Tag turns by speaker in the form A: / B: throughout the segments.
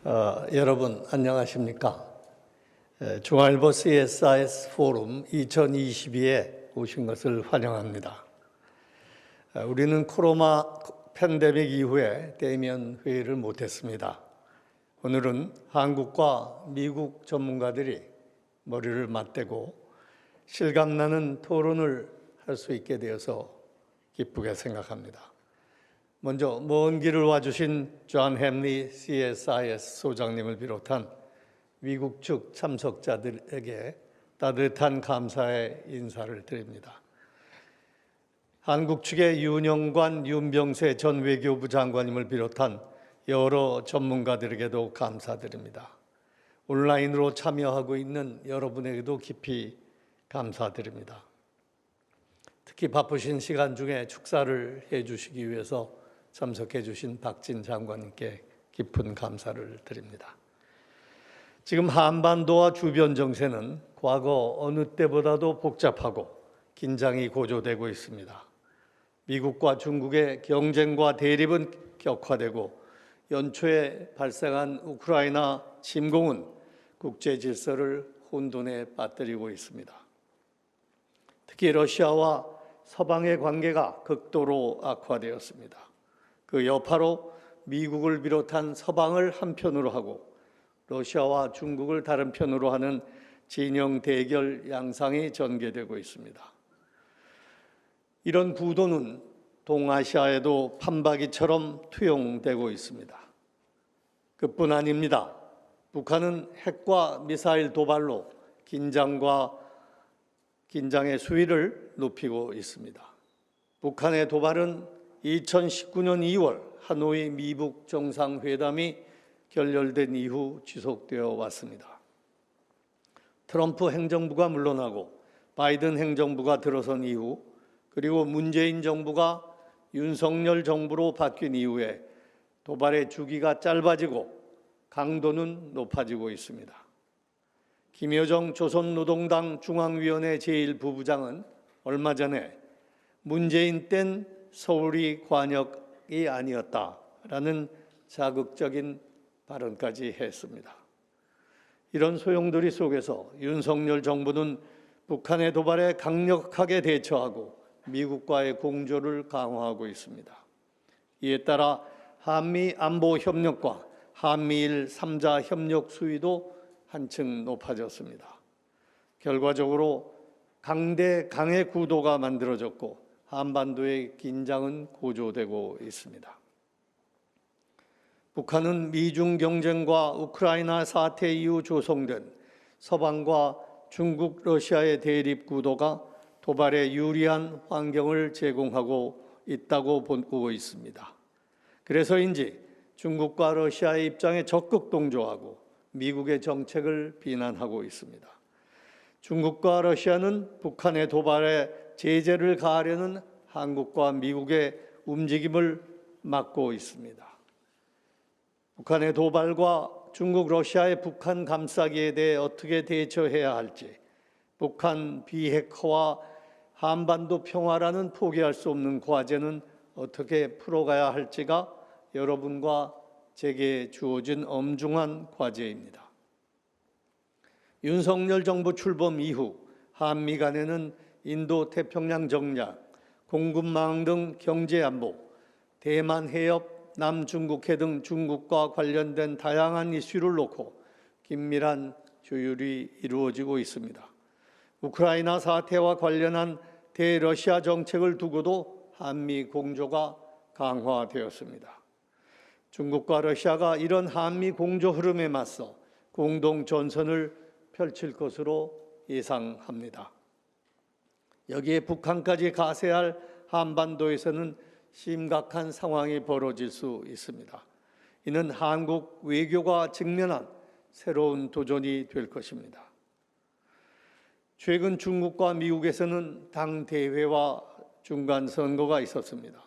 A: 여러분 안녕하십니까? 중앙일보 CSIS 포럼 2022에 오신 것을 환영합니다. 우리는 코로나 팬데믹 이후에 대면 회의를 못했습니다. 오늘은 한국과 미국 전문가들이 머리를 맞대고 실감나는 토론을 할 수 있게 되어서 기쁘게 생각합니다. 먼저 먼 길을 와주신 존 햄리 CSIS 소장님을 비롯한 미국 측 참석자들에게 따뜻한 감사의 인사를 드립니다. 한국 측의 윤영관, 윤병세 전 외교부 장관님을 비롯한 여러 전문가들에게도 감사드립니다. 온라인으로 참여하고 있는 여러분에게도 깊이 감사드립니다. 특히 바쁘신 시간 중에 축사를 해주시기 위해서 참석해 주신 박진 장관님께 깊은 감사를 드립니다. 지금 한반도와 주변 정세는 과거 어느 때보다도 복잡하고 긴장이 고조되고 있습니다. 미국과 중국의 경쟁과 대립은 격화되고 연초에 발생한 우크라이나 침공은 국제 질서를 혼돈에 빠뜨리고 있습니다. 특히 러시아와 서방의 관계가 극도로 악화되었습니다. 그 여파로 미국을 비롯한 서방을 한편으로 하고 러시아와 중국을 다른 편으로 하는 진영 대결 양상이 전개되고 있습니다. 이런 구도는 동아시아에도 판박이처럼 투영되고 있습니다. 그뿐 아닙니다. 북한은 핵과 미사일 도발로 긴장의 수위를 높이고 있습니다. 북한의 도발은 2019년 2월 하노이 미북 정상회담이 결렬된 이후 지속되어 왔습니다. 트럼프 행정부가 물러나고 바이든 행정부가 들어선 이후 그리고 문재인 정부가 윤석열 정부로 바뀐 이후에 도발의 주기가 짧아지고 강도는 높아지고 있습니다. 김여정 조선노동당 중앙위원회 제1부부장은 얼마 전에 문재인 땐 서울이 관역이 아니었다라는 자극적인 발언까지 했습니다. 이런 소용돌이 속에서 윤석열 정부는 북한의 도발에 강력하게 대처하고 미국과의 공조를 강화하고 있습니다. 이에 따라 한미 안보 협력과 한미일 3자 협력 수위도 한층 높아졌습니다. 결과적으로 강의 구도가 만들어졌고 한반도의 긴장은 고조되고 있습니다. 북한은 미중 경쟁과 우크라이나 사태 이후 조성된 서방과 중국, 러시아의 대립 구도가 도발에 유리한 환경을 제공하고 있다고 보고 있습니다. 그래서인지 중국과 러시아의 입장에 적극 동조하고 미국의 정책을 비난하고 있습니다. 중국과 러시아는 북한의 도발에 제재를 가하려는 한국과 미국의 움직임을 막고 있습니다. 북한의 도발과 중국, 러시아의 북한 감싸기에 대해 어떻게 대처해야 할지, 북한 비핵화와 한반도 평화라는 포기할 수 없는 과제는 어떻게 풀어가야 할지가 여러분과 제게 주어진 엄중한 과제입니다. 윤석열 정부 출범 이후 한미 간에는 인도 태평양 정략, 공급망 등 경제안보, 대만 해협, 남중국해 등 중국과 관련된 다양한 이슈를 놓고 긴밀한 조율이 이루어지고 있습니다. 우크라이나 사태와 관련한 대러시아 정책을 두고도 한미 공조가 강화되었습니다. 중국과 러시아가 이런 한미 공조 흐름에 맞서 공동 전선을 펼칠 것으로 예상합니다. 여기에 북한까지 가세할 한반도에서는 심각한 상황이 벌어질 수 있습니다. 이는 한국 외교가 직면한 새로운 도전이 될 것입니다. 최근 중국과 미국에서는 당대회와 중간선거가 있었습니다.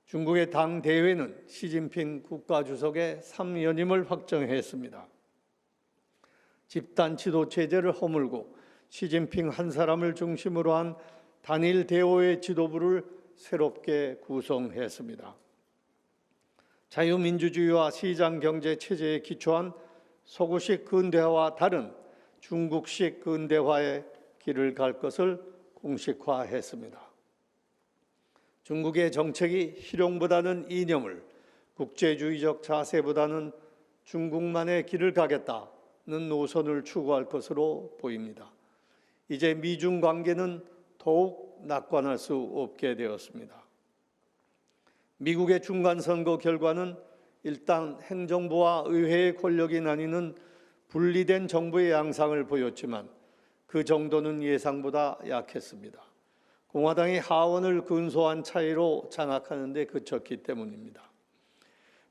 A: 중국의 당대회는 시진핑 국가주석의 3연임을 확정했습니다. 집단 지도체제를 허물고 시진핑 한 사람을 중심으로 한 단일 대오의 지도부를 새롭게 구성했습니다. 자유민주주의와 시장경제 체제에 기초한 서구식 근대화와 다른 중국식 근대화의 길을 갈 것을 공식화했습니다. 중국의 정책이 실용보다는 이념을, 국제주의적 자세보다는 중국만의 길을 가겠다는 노선을 추구할 것으로 보입니다. 이제 미중 관계는 더욱 낙관할 수 없게 되었습니다. 미국의 중간선거 결과는 일단 행정부와 의회의 권력이 나뉘는 분리된 정부의 양상을 보였지만 그 정도는 예상보다 약했습니다. 공화당이 하원을 근소한 차이로 장악하는 데 그쳤기 때문입니다.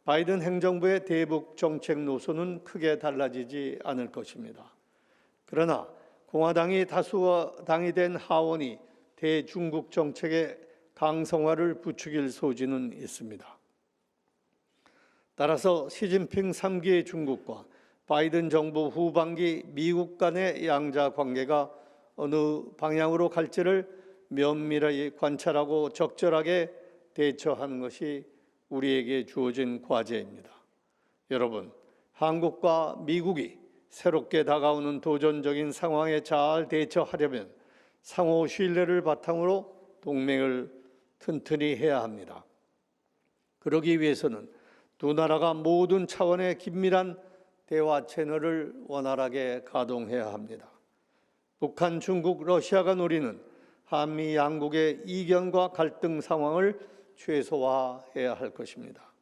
A: 바이든 행정부의 대북 정책 노선은 크게 달라지지 않을 것입니다. 그러나 공화당이 다수당이 된 하원이 대중국 정책의 강성화를 부추길 소지는 있습니다. 따라서 시진핑 3기 중국과 바이든 정부 후반기 미국 간의 양자 관계가 어느 방향으로 갈지를 면밀히 관찰하고 적절하게 대처하는 것이 우리에게 주어진 과제입니다. 여러분, 한국과 미국이 새롭게 다가오는 도전적인 상황에 잘 대처하려면 상호 신뢰를 바탕으로 동맹을 튼튼히 해야 합니다. 그러기 위해서는 두 나라가 모든 차원의 긴밀한 대화 채널을 원활하게 가동해야 합니다. 북한, 중국, 러시아가 노리는 한미 양국의 이견과 갈등 상황을 최소화해야 할 것입니다.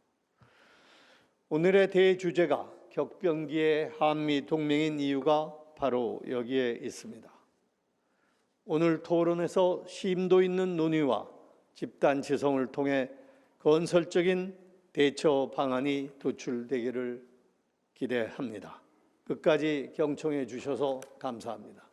A: 오늘의 대주제가 격변기의 한미 동맹인 이유가 바로 여기에 있습니다. 오늘 토론에서 심도 있는 논의와 집단 지성을 통해 건설적인 대처 방안이 도출되기를 기대합니다. 끝까지 경청해 주셔서 감사합니다.